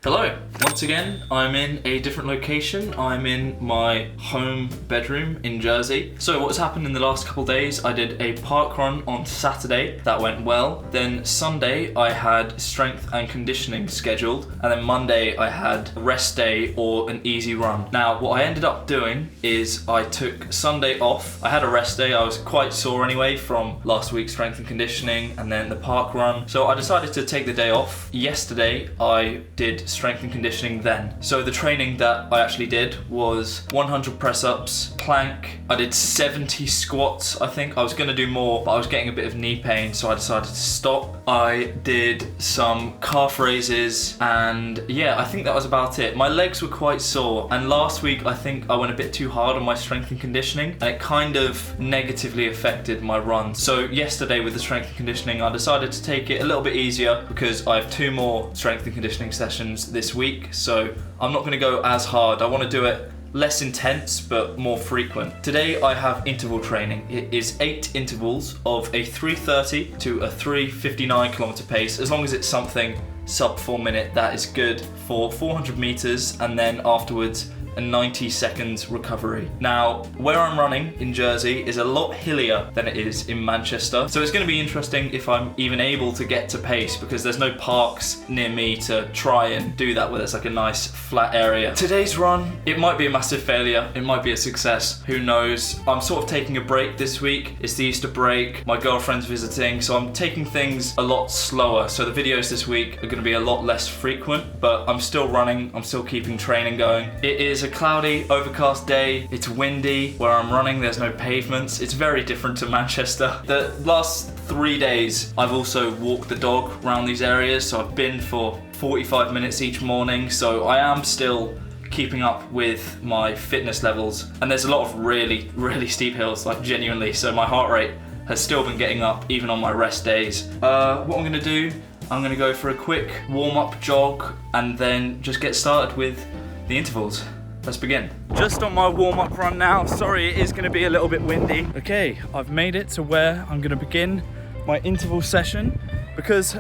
Hello, once again I'm in a different location. I'm in my home bedroom in Jersey. So what's happened in the last couple days, I did a park run on Saturday, that went well. Then Sunday I had strength and conditioning scheduled, and then Monday I had a rest day or an easy run. Now what I ended up doing is I took Sunday off. I had a rest day, I was quite sore anyway from last week's strength and conditioning and then the park run. So I decided to take the day off. Yesterday I did strength and conditioning then. So the training that I actually did was 100 press-ups, plank. I did 70 squats. I think I was gonna do more, but I was getting a bit of knee pain, so I decided to stop. I did some calf raises, and yeah, I think that was about it. My legs were quite sore, and last week I think I went a bit too hard on my strength and conditioning, and it kind of negatively affected my run. So yesterday with the strength and conditioning, I decided to take it a little bit easier because I have 2 more strength and conditioning sessions this week, so I'm not going to go as hard. I want to do it less intense but more frequent. Today I have interval training. It is 8 intervals of a 3:30 to a 3:59 kilometer pace. As long as it's something sub 4 minute, that is good for 400 meters, and then afterwards a 90 seconds recovery. Now, where I'm running in Jersey is a lot hillier than it is in Manchester, so it's going to be interesting if I'm even able to get to pace because there's no parks near me to try and do that with. It's like a nice flat area. Today's run, it might be a massive failure, it might be a success, who knows. I'm sort of taking a break this week. It's the Easter break, my girlfriend's visiting, so I'm taking things a lot slower. So the videos this week are going to be a lot less frequent, but I'm still running, I'm still keeping training going. It is a cloudy, overcast day. It's windy. Where I'm running, there's no pavements. It's very different to Manchester. The last 3 days, I've also walked the dog around these areas, so I've been for 45 minutes each morning, so I am still keeping up with my fitness levels. And there's a lot of really, really steep hills, like genuinely, so my heart rate has still been getting up even on my rest days. What I'm gonna do, I'm gonna go for a quick warm-up jog and then just get started with the intervals. Let's begin. Just on my warm-up run now. Sorry, it is going to be a little bit windy. Okay, I've made it to where I'm going to begin my interval session because,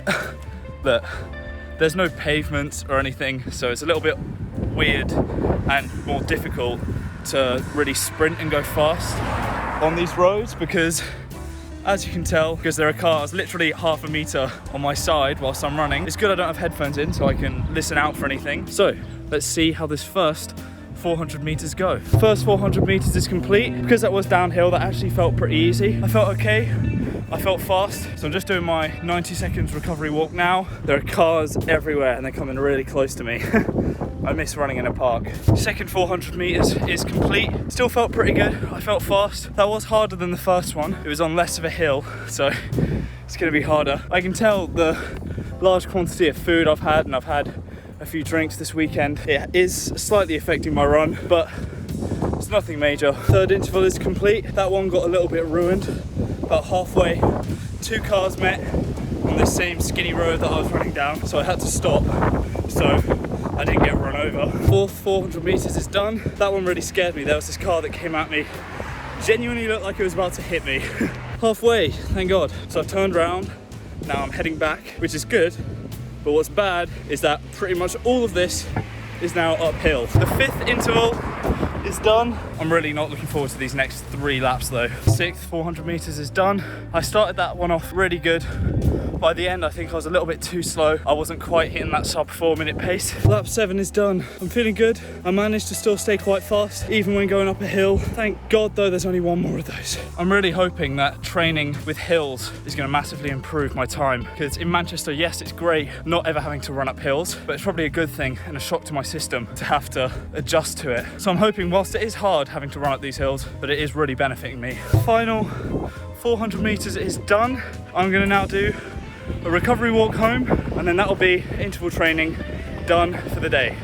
look, there's no pavements or anything, so it's a little bit weird and more difficult to really sprint and go fast on these roads because, as you can tell, because there are cars literally half a meter on my side whilst I'm running. It's good I don't have headphones in so I can listen out for anything. So, let's see how this first 400 meters go. First 400 meters is complete. Because that was downhill, that actually felt pretty easy. I felt okay, I felt fast. So I'm just doing my 90 seconds recovery walk now. There are cars everywhere and they're coming really close to me. I miss running in a park. Second 400 meters is complete. Still felt pretty good, I felt fast. That was harder than the first one. It was on less of a hill, so it's gonna be harder. I can tell the large quantity of food I've had, and I've had a few drinks this weekend. It is slightly affecting my run, but it's nothing major. Third interval is complete. That one got a little bit ruined. About halfway, 2 cars met on this same skinny road that I was running down, so I had to stop, so I didn't get run over. Fourth 400 meters is done. That one really scared me. There was this car that came at me. Genuinely looked like it was about to hit me. Halfway, thank God. So I've turned around. Now I'm heading back, which is good. But what's bad is that pretty much all of this is now uphill. The 5th interval is done. I'm really not looking forward to these next 3 laps though. 6th 400 meters is done. I started that one off really good. By the end, I think I was a little bit too slow. I wasn't quite hitting that sub 4 minute pace. Lap 7 is done. I'm feeling good. I managed to still stay quite fast, even when going up a hill. Thank God though, there's only 1 more of those. I'm really hoping that training with hills is gonna massively improve my time. Because in Manchester, yes, it's great not ever having to run up hills, but it's probably a good thing and a shock to my system to have to adjust to it. So I'm hoping, whilst it is hard having to run up these hills, but it is really benefiting me. Final 400 meters is done. I'm gonna now do a recovery walk home, and then that'll be interval training done for the day.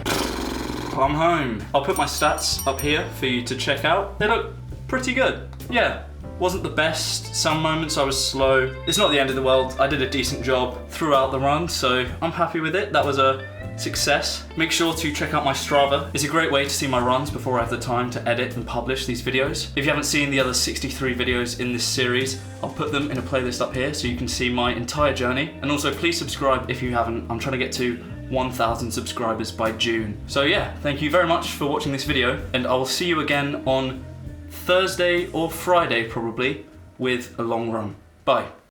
I'm home. I'll put my stats up here for you to check out. They look pretty good. Yeah, wasn't the best. Some moments I was slow. It's not the end of the world. I did a decent job throughout the run, so I'm happy with it. That was a success. Make sure to check out my Strava. It's a great way to see my runs before I have the time to edit and publish these videos. If you haven't seen the other 63 videos in this series, I'll put them in a playlist up here so you can see my entire journey. And also please subscribe if you haven't. I'm trying to get to 1,000 subscribers by June. So yeah, thank you very much for watching this video, and I will see you again on Thursday or Friday probably with a long run. Bye.